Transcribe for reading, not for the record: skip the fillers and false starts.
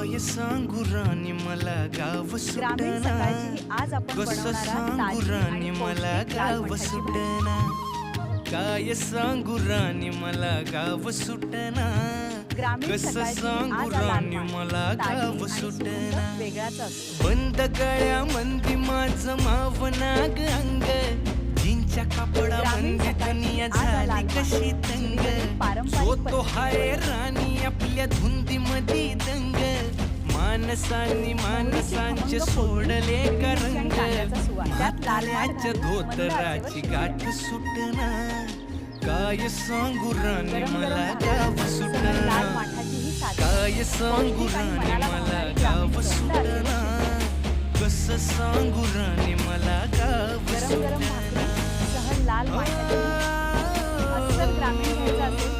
काय सांगू राणी मला गाव ग्रामीण सुटना, सकाळची ही आज आपण कसं बनवणारा सांगू ताजी राणी आणि मला पौष्टिक लाल गाव मठाची भाजी. सुटना, काय सांगू राणी मला गाव सुटना, ग्रामीण कसं सकाळची सांगू आज लाल राणी माठ. मला ताजी गाव आणि सुगंध सुटना. वेगळाच असतो. बंद गळ्यामंदी माझं मावनाग अंग, जीनच्या कापडा ग्रामीण मंदी सकाळची दुनिया आज लाल झाली माठ. कशी तंग, पारंपरिक जो तो पद्धतीने हाय राणी आपल्या धुंदी मध्ये दंग, माणसांनी माणसांचे सोडले का रंग, म्हाताऱ्याच्या धोतराची गाठ सुटना, काय सांगू राणी गरम गरम मला भाकरी गाव सह लाल सुटना, माठाची ही ताजी, काय सांगू पौष्टिक आणि राणी मनाला मला भावणारी गाव ग्रामीण चव असते. सुटना, कसं सांगू राणी मला गाव गरम गरम भाकरी सुटना. सह लाल माठाची अस्सल ग्रामीण घ्यायचं असेल